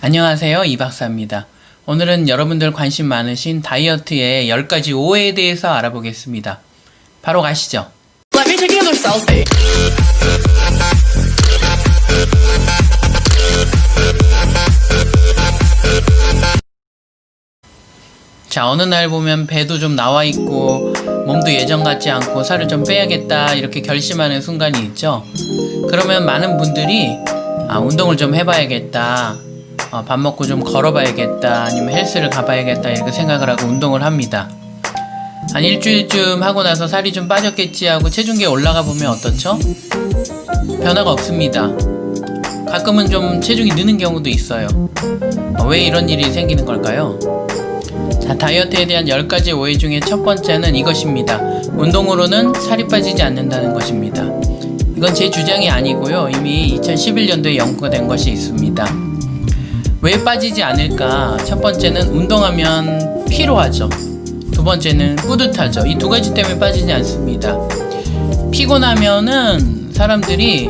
안녕하세요, 이 박사입니다. 오늘은 여러분들 관심 많으신 다이어트의 10가지 오해에 대해서 알아보겠습니다. 바로 가시죠. Let me take another selfie. 자, 어느 날 보면 배도 좀 나와 있고 몸도 예전 같지 않고 살을 좀 빼야겠다 이렇게 결심하는 순간이 있죠. 그러면 많은 분들이 운동을 좀 해봐야겠다, 밥 먹고 좀 걸어봐야겠다, 아니면 헬스를 가봐야겠다 이렇게 생각을 하고 운동을 합니다. 한 일주일쯤 하고 나서 살이 좀 빠졌겠지 하고 체중계 올라가 보면 어떻죠? 변화가 없습니다. 가끔은 좀 체중이 느는 경우도 있어요. 왜 이런 일이 생기는 걸까요? 자, 다이어트에 대한 10가지 오해 중에 첫 번째는 이것입니다. 운동으로는 살이 빠지지 않는다는 것입니다. 이건 제 주장이 아니고요, 이미 2011년도에 연구가 된 것이 있습니다. 왜 빠지지 않을까? 첫 번째는 운동하면 피로하죠. 두 번째는 뿌듯하죠. 이 두 가지 때문에 빠지지 않습니다. 피곤하면은 사람들이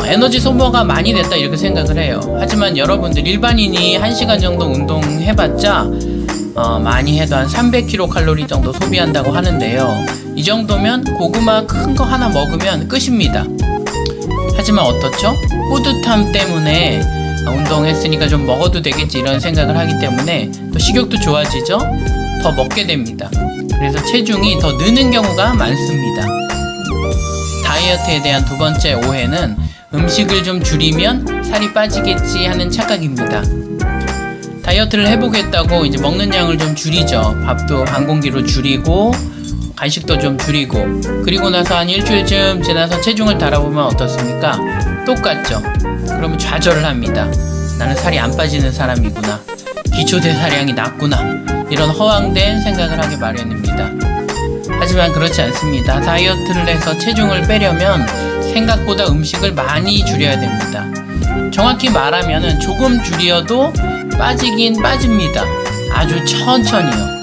에너지 소모가 많이 됐다 이렇게 생각을 해요. 하지만 여러분들 일반인이 1시간 정도 운동해봤자 많이 해도 한 300kcal 정도 소비한다고 하는데요. 이 정도면 고구마 큰 거 하나 먹으면 끝입니다. 하지만 어떻죠? 뿌듯함 때문에 운동했으니까 좀 먹어도 되겠지 이런 생각을 하기 때문에 또 식욕도 좋아지죠? 더 먹게 됩니다. 그래서 체중이 더 느는 경우가 많습니다. 다이어트에 대한 두 번째 오해는 음식을 좀 줄이면 살이 빠지겠지 하는 착각입니다. 다이어트를 해보겠다고 이제 먹는 양을 좀 줄이죠. 밥도 반 공기로 줄이고 간식도 좀 줄이고, 그리고 나서 한 일주일쯤 지나서 체중을 달아보면 어떻습니까? 똑같죠. 그러면 좌절을 합니다. 나는 살이 안 빠지는 사람이구나, 기초대사량이 낮구나, 이런 허황된 생각을 하게 마련입니다. 하지만 그렇지 않습니다. 다이어트를 해서 체중을 빼려면 생각보다 음식을 많이 줄여야 됩니다. 정확히 말하면 조금 줄여도 빠지긴 빠집니다. 아주 천천히요.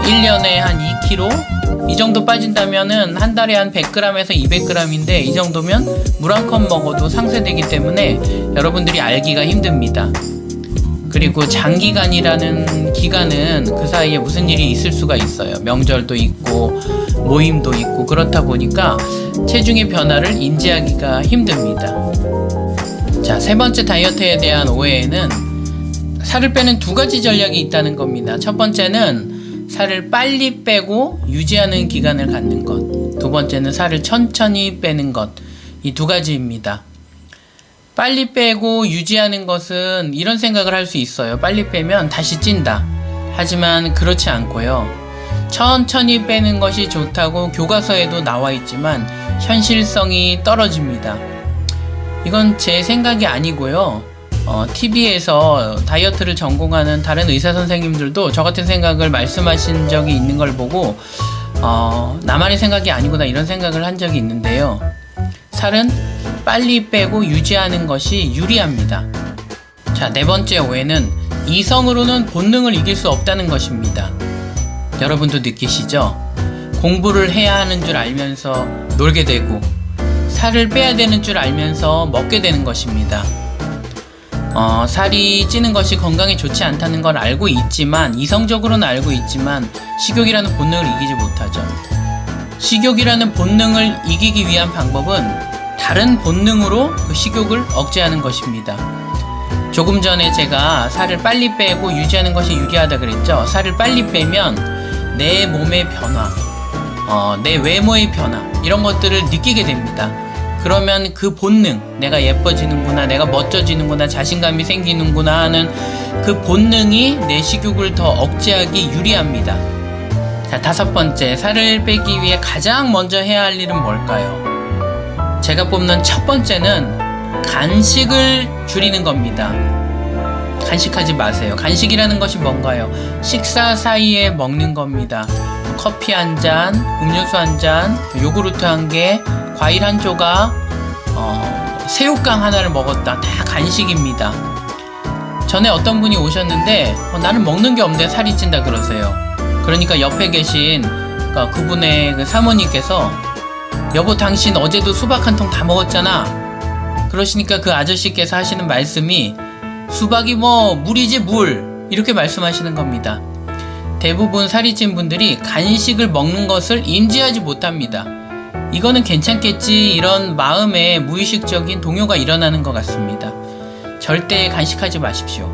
1년에 한 2kg? 이 정도 빠진다면은 한 달에 한 100g에서 200g인데 이 정도면 물 한 컵 먹어도 상쇄되기 때문에 여러분들이 알기가 힘듭니다. 그리고 장기간이라는 기간은 그 사이에 무슨 일이 있을 수가 있어요. 명절도 있고 모임도 있고 그렇다 보니까 체중의 변화를 인지하기가 힘듭니다. 자, 세 번째 다이어트에 대한 오해에는 살을 빼는 두 가지 전략이 있다는 겁니다. 첫 번째는 살을 빨리 빼고 유지하는 기간을 갖는 것, 두 번째는 살을 천천히 빼는 것, 이 두 가지입니다. 빨리 빼고 유지하는 것은 이런 생각을 할 수 있어요. 빨리 빼면 다시 찐다. 하지만 그렇지 않고요, 천천히 빼는 것이 좋다고 교과서에도 나와 있지만 현실성이 떨어집니다. 이건 제 생각이 아니고요, TV에서 다이어트를 전공하는 다른 의사 선생님들도 저 같은 생각을 말씀하신 적이 있는 걸 보고 나만의 생각이 아니구나 이런 생각을 한 적이 있는데요. 살은 빨리 빼고 유지하는 것이 유리합니다. 자, 네 번째 오해는 이성으로는 본능을 이길 수 없다는 것입니다. 여러분도 느끼시죠? 공부를 해야 하는 줄 알면서 놀게 되고 살을 빼야 되는 줄 알면서 먹게 되는 것입니다. 살이 찌는 것이 건강에 좋지 않다는 걸 알고 있지만, 이성적으로는 알고 있지만 식욕이라는 본능을 이기지 못하죠. 식욕이라는 본능을 이기기 위한 방법은 다른 본능으로 그 식욕을 억제하는 것입니다. 조금 전에 제가 살을 빨리 빼고 유지하는 것이 유리하다 그랬죠. 살을 빨리 빼면 내 몸의 변화, 내 외모의 변화, 이런 것들을 느끼게 됩니다. 그러면 그 본능, 내가 예뻐지는구나, 내가 멋져지는구나, 자신감이 생기는구나 하는 그 본능이 내 식욕을 더 억제하기 유리합니다. 자, 다섯 번째, 살을 빼기 위해 가장 먼저 해야 할 일은 뭘까요? 제가 뽑는 첫 번째는 간식을 줄이는 겁니다. 간식하지 마세요. 간식이라는 것이 뭔가요? 식사 사이에 먹는 겁니다. 커피 한 잔, 음료수 한 잔, 요구르트 한 개, 과일 한 조각, 새우깡 하나를 먹었다. 다 간식입니다. 전에 어떤 분이 오셨는데 나는 먹는 게 없는데 살이 찐다 그러세요. 그러니까 옆에 계신 그분의 그 사모님께서 여보 당신 어제도 수박 한 통 다 먹었잖아. 그러시니까 그 아저씨께서 하시는 말씀이 수박이 뭐 물이지 물 이렇게 말씀하시는 겁니다. 대부분 살이 찐 분들이 간식을 먹는 것을 인지하지 못합니다. 이거는 괜찮겠지 이런 마음에 무의식적인 동요가 일어나는 것 같습니다. 절대 간식하지 마십시오.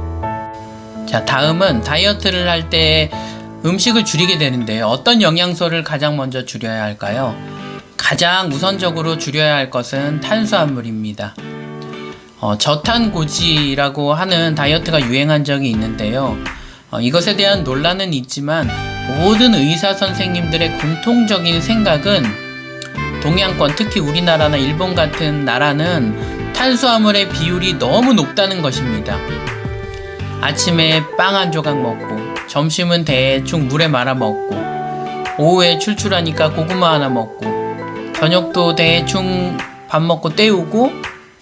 자, 다음은 다이어트를 할 때 음식을 줄이게 되는데요. 어떤 영양소를 가장 먼저 줄여야 할까요? 가장 우선적으로 줄여야 할 것은 탄수화물입니다. 저탄고지라고 하는 다이어트가 유행한 적이 있는데요. 이것에 대한 논란은 있지만 모든 의사 선생님들의 공통적인 생각은 동양권, 특히 우리나라나 일본 같은 나라는 탄수화물의 비율이 너무 높다는 것입니다. 아침에 빵 한 조각 먹고 점심은 대충 물에 말아 먹고 오후에 출출하니까 고구마 하나 먹고 저녁도 대충 밥 먹고 때우고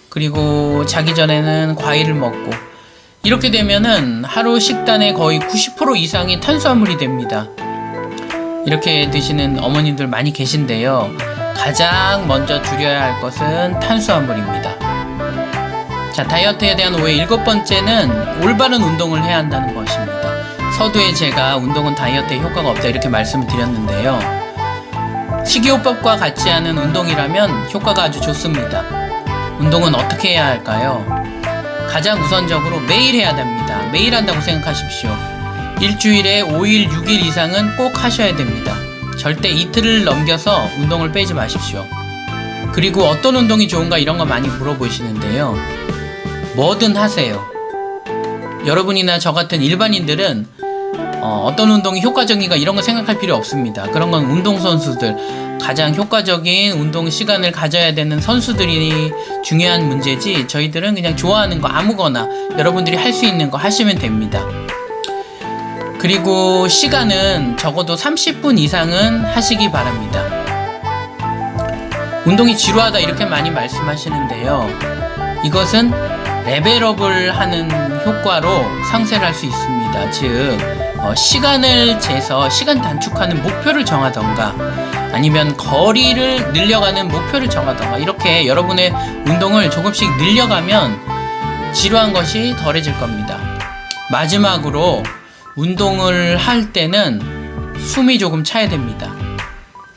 그리고 자기 전에는 과일을 먹고 이렇게 되면은 하루 식단의 거의 90% 이상이 탄수화물이 됩니다. 이렇게 드시는 어머님들 많이 계신데요. 가장 먼저 줄여야 할 것은 탄수화물입니다. 자, 다이어트에 대한 오해 7번째는 올바른 운동을 해야 한다는 것입니다. 서두에 제가 운동은 다이어트에 효과가 없다 이렇게 말씀을 드렸는데요. 식이요법과 같이 하는 운동이라면 효과가 아주 좋습니다. 운동은 어떻게 해야 할까요? 가장 우선적으로 매일 해야 됩니다. 매일 한다고 생각하십시오. 일주일에 5일, 6일 이상은 꼭 하셔야 됩니다. 절대 이틀을 넘겨서 운동을 빼지 마십시오. 그리고 어떤 운동이 좋은가 이런 거 많이 물어보시는데요. 뭐든 하세요. 여러분이나 저 같은 일반인들은 어떤 운동이 효과적인가 이런 거 생각할 필요 없습니다. 그런 건 운동선수들, 가장 효과적인 운동 시간을 가져야 되는 선수들이 중요한 문제지 저희들은 그냥 좋아하는 거 아무거나 여러분들이 할 수 있는 거 하시면 됩니다. 그리고 시간은 적어도 30분 이상은 하시기 바랍니다. 운동이 지루하다 이렇게 많이 말씀하시는데요. 이것은 레벨업을 하는 효과로 상쇄를 할 수 있습니다. 즉 시간을 재서 시간 단축하는 목표를 정하던가 아니면 거리를 늘려가는 목표를 정하던가 이렇게 여러분의 운동을 조금씩 늘려가면 지루한 것이 덜해질 겁니다. 마지막으로 운동을 할 때는 숨이 조금 차야 됩니다.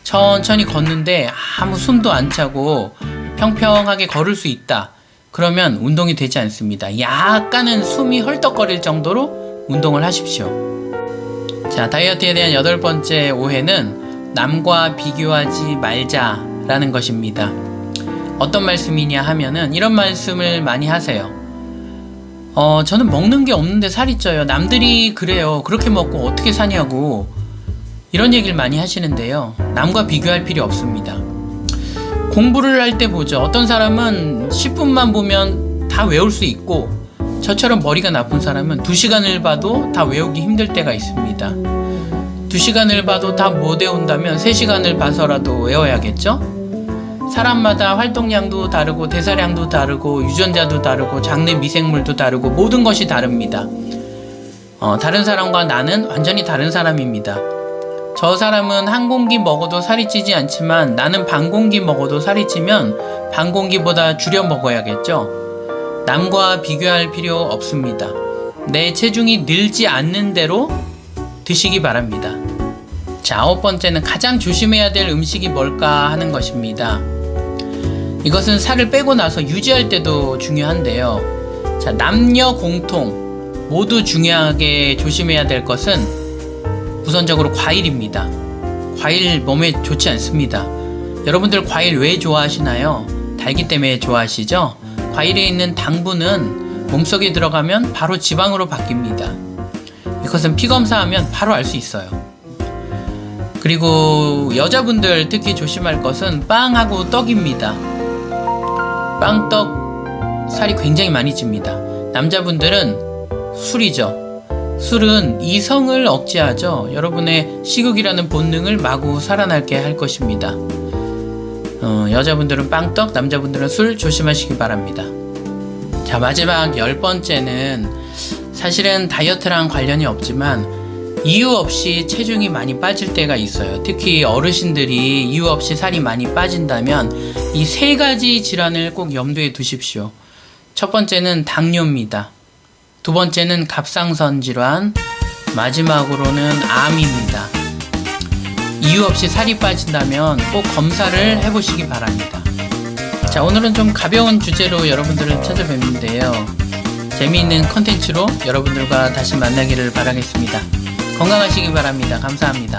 천천히 걷는데 아무 숨도 안 차고 평평하게 걸을 수 있다. 그러면 운동이 되지 않습니다. 약간은 숨이 헐떡거릴 정도로 운동을 하십시오. 자, 다이어트에 대한 8번째 오해는 남과 비교하지 말자라는 것입니다. 어떤 말씀이냐 하면은 이런 말씀을 많이 하세요. 저는 먹는 게 없는데 살이 쪄요. 남들이 그래요. 그렇게 먹고 어떻게 사냐고 이런 얘기를 많이 하시는데요. 남과 비교할 필요 없습니다. 공부를 할 때 보죠. 어떤 사람은 10분만 보면 다 외울 수 있고 저처럼 머리가 나쁜 사람은 2시간을 봐도 다 외우기 힘들 때가 있습니다. 2시간을 봐도 다 못 외운다면 3시간을 봐서라도 외워야겠죠? 사람마다 활동량도 다르고 대사량도 다르고 유전자도 다르고 장내 미생물도 다르고 모든 것이 다릅니다. 다른 사람과 나는 완전히 다른 사람입니다. 저 사람은 한 공기 먹어도 살이 찌지 않지만 나는 반 공기 먹어도 살이 찌면 반 공기보다 줄여 먹어야겠죠? 남과 비교할 필요 없습니다. 내 체중이 늘지 않는 대로 드시기 바랍니다. 자, 9번째는 가장 조심해야 될 음식이 뭘까 하는 것입니다. 이것은 살을 빼고 나서 유지할 때도 중요한데요. 자, 남녀 공통 모두 중요하게 조심해야 될 것은 우선적으로 과일입니다. 과일 몸에 좋지 않습니다. 여러분들 과일 왜 좋아하시나요? 달기 때문에 좋아하시죠? 과일에 있는 당분은 몸속에 들어가면 바로 지방으로 바뀝니다. 이것은 피검사하면 바로 알 수 있어요. 그리고 여자분들 특히 조심할 것은 빵하고 떡입니다. 빵, 떡 살이 굉장히 많이 찝니다. 남자분들은 술이죠. 술은 이성을 억제하죠. 여러분의 식욕이라는 본능을 마구 살아나게 할 것입니다. 여자분들은 빵, 떡, 남자분들은 술 조심하시기 바랍니다. 자, 마지막 10번째는 사실은 다이어트랑 관련이 없지만 이유 없이 체중이 많이 빠질 때가 있어요. 특히 어르신들이 이유 없이 살이 많이 빠진다면 이 3가지 질환을 꼭 염두에 두십시오. 첫 번째는 당뇨입니다. 두 번째는 갑상선 질환, 마지막으로는 암입니다. 이유 없이 살이 빠진다면 꼭 검사를 해보시기 바랍니다. 자, 오늘은 좀 가벼운 주제로 여러분들을 찾아뵙는데요. 재미있는 컨텐츠로 여러분들과 다시 만나기를 바라겠습니다. 건강하시기 바랍니다. 감사합니다.